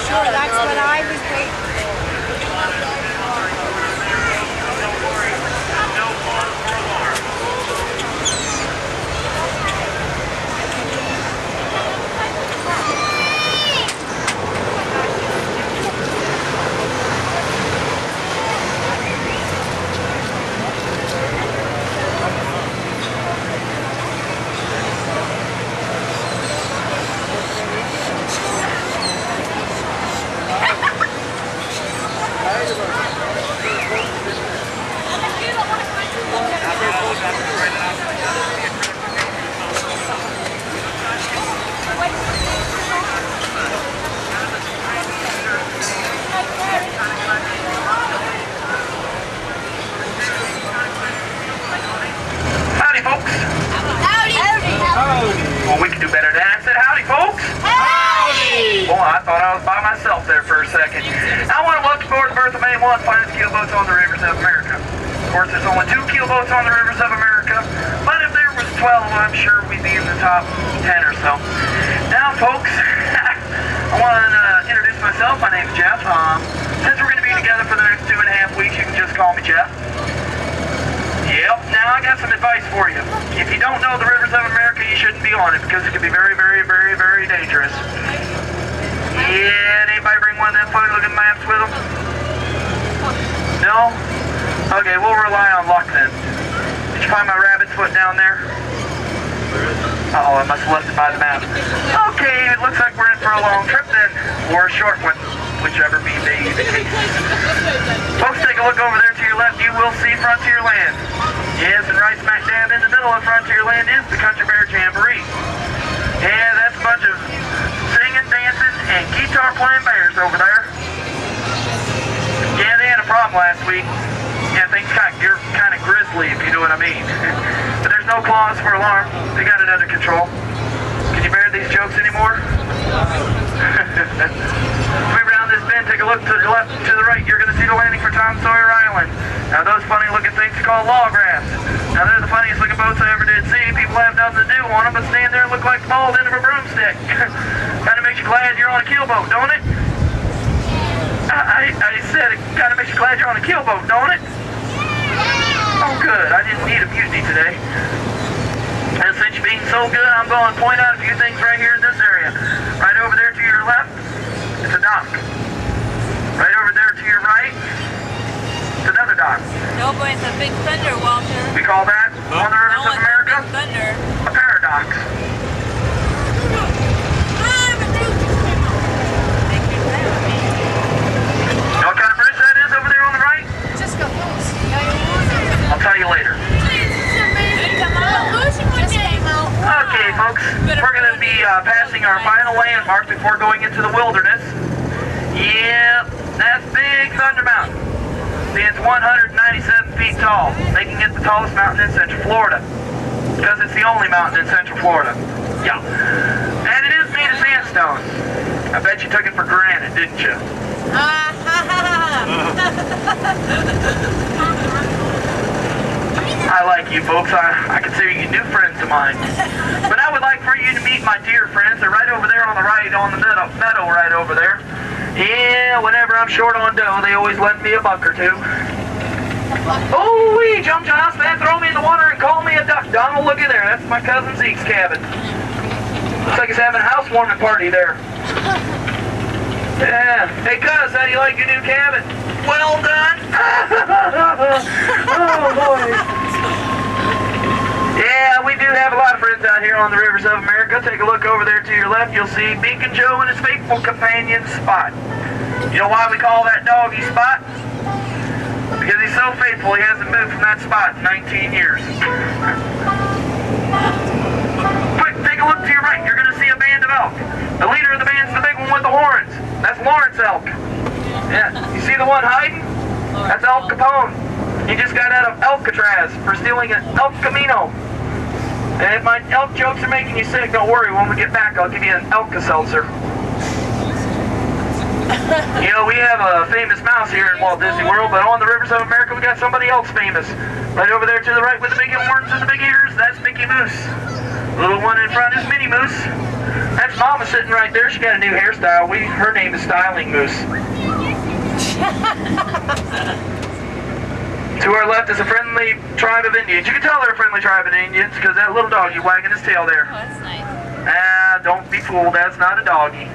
Sure, that's what I was waiting for. Howdy, folks. Howdy. Well, we can do better than that. I said howdy, folks. Howdy! Boy, I thought I was by myself there for a second. I want to welcome aboard the berth of A1 finest keel boats on the rivers of America. Of course, there's only 2 keel boats on the rivers of America, but if there was 12, I'm sure we'd be in the top 10 or so. Now, folks, I want to introduce myself. My name is Jeff. Since we're going to be together for the next 2.5 weeks, you can just call me Jeff. Yep, now I got some advice for you. If you don't know the rivers of America, you shouldn't be on it because it can be very, very, very, very dangerous. Yeah, anybody bring one of them funny looking maps with them? No? Okay, we'll rely on luck then. Did you find my rabbit's foot down there? Uh-oh, I must have left it by the map. Okay, it looks like we're in for a long trip then, or a short one, whichever be the case. Folks, take a look over there to your left, you will see Frontierland. Yes, and right smack dab in the middle of Frontierland is the Country Bear Jamboree. Yeah, that's a bunch of singing, dancing, and guitar playing bears over there. Yeah, they had a problem last week. Yeah, things kind of grisly, if you know what I mean. But there's no cause for alarm. They got it under control. Can you bear these jokes anymore? We round this bend, take a look to the left, to the right. You're going to see the landing for Sawyer Island. Now those funny looking things are called log rafts. Now they're the funniest looking boats I ever did see. People have nothing to do on them but stand there and look like the bald end of a broomstick. Kind of makes you glad you're on a keel boat, don't it? I said it kind of makes you glad you're on a keel boat, don't it? Oh good, I didn't need a mutiny today. And since you're being so good, I'm going to point out a few things right here in this area. Right over there to your left, it's a dock. Right over there to your right, it's another dock. No, but it's a big thunder, Walter. We call that, on the rivers of America, Big thunder. a paradox. You know what kind of bridge that is over there on the right? I'll tell you later. Okay, folks, we're going to be passing our final landmark before going into the wilderness. Yep, that's Big Thunder Mountain. It's 197 feet tall, making it the tallest mountain in Central Florida. Because it's the only mountain in Central Florida. Yeah. And it is made of sandstone. I bet you took it for granted, didn't you? I like you folks. I consider you new friends of mine. But I would like for you to meet my dear friends. They're right over there on the right, on the meadow right over there. Yeah, whenever I'm short on dough, they always lend me a buck or two. Oh, he jumped on us, man. Throw me in the water and call me a duck. Donald, look at there. That's my cousin Zeke's cabin. Looks like he's having a housewarming party there. Yeah. Hey, cuz, how do you like your new cabin? Well done. Oh, boy. Yeah, we do have a lot of friends out here on the rivers of America. Take a look over there to your left. You'll see Beacon Joe and his faithful companion, Spot. You know why we call that doggy Spot? Because he's so faithful, he hasn't moved from that spot in 19 years. Quick, take a look to your right. You're going to see a band of elk. The leader of the band's the big one with the horns. That's Lawrence Elk. Yeah, you see the one hiding? That's El Capone. He just got out of Alcatraz for stealing an El Camino. And if my elk jokes are making you sick, don't worry. When we get back, I'll give you an Alka-Seltzer. You know, we have a famous mouse here in Walt Disney World, but on the rivers of America, we got somebody else famous. Right over there to the right with the big horns and the big ears, that's Mickey Mouse. The little one in front is Minnie Mouse. That's Mama sitting right there. She got a new hairstyle. Her name is Styling Moose. To our left is a friendly tribe of Indians. You can tell they're a friendly tribe of Indians because that little doggy wagging his tail there. Oh, that's nice. Don't be fooled. That's not a doggy.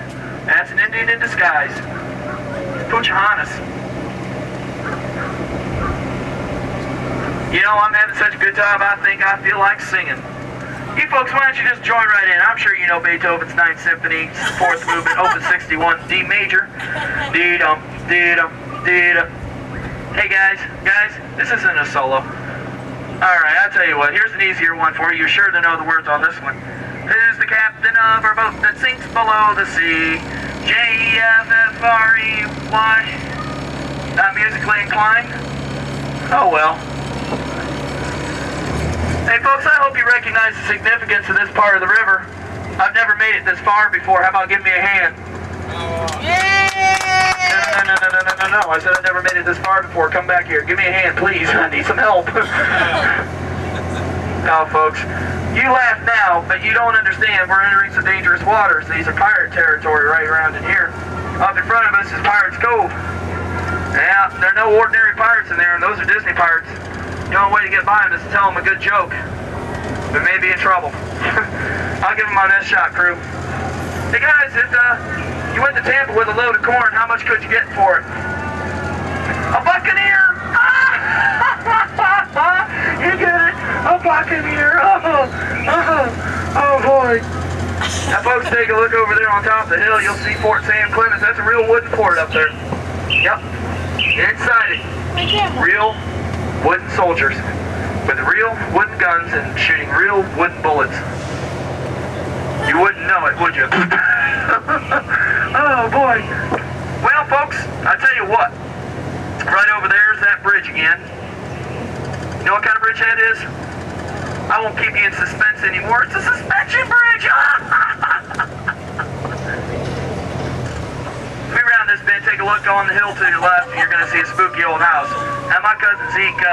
That's an Indian in disguise. Pocahontas. You know, I'm having such a good time, I think I feel like singing. You folks, why don't you just join right in? I'm sure you know Beethoven's Ninth Symphony, Fourth Movement, Opus 61, D major. Dee-dum, dee-dum, dee-dum. Hey guys, this isn't a solo. Alright, I'll tell you what, here's an easier one for you. You're sure to know the words on this one. Who's the captain of our boat that sinks below the sea? Jeffrey. Not musically inclined? Oh well. Hey folks, I hope you recognize the significance of this part of the river. I've never made it this far before. How about giving me a hand? No. I said I've never made it this far before. Come back here. Give me a hand, please. I need some help. Now, folks, you laugh now, but you don't understand. We're entering some dangerous waters. These are pirate territory right around in here. Up in front of us is Pirates Cove. Yeah, there are no ordinary pirates in there, and those are Disney pirates. The only way to get by them is to tell them a good joke. They may be in trouble. I'll give them my best shot, crew. Hey guys, if you went to Tampa with a load of corn, how much could you get for it? A buccaneer! You get it? A buccaneer! Oh boy. Now folks, take a look over there on top of the hill. You'll see Fort Sam Clemens. That's a real wooden fort up there. Yep. Inside it, real wooden soldiers with real wooden guns and shooting real wooden bullets. You wouldn't know it, would you? Oh boy. Well folks, I tell you what, right over there is that bridge again. You know what kind of bridge that is? I won't keep you in suspense anymore. It's a suspension bridge! If we round this bend, take a look on the hill to your left, and you're going to see a spooky old house. Now my cousin Zeke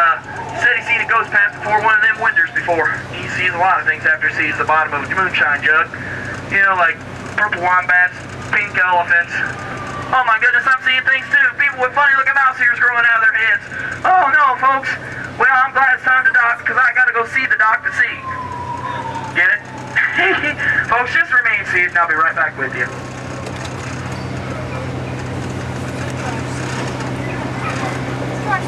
said he's seen a ghost pass before one of them windows before. He sees a lot of things after he sees the bottom of a moonshine jug. You know, like purple wombats, pink elephants. Oh my goodness, I'm seeing things too. People with funny looking mouse ears growing out of their heads. Oh no, folks. Well, I'm glad it's time to dock because I gotta go see the dock to see. Get it? Folks, just remain seated and I'll be right back with you. Watch,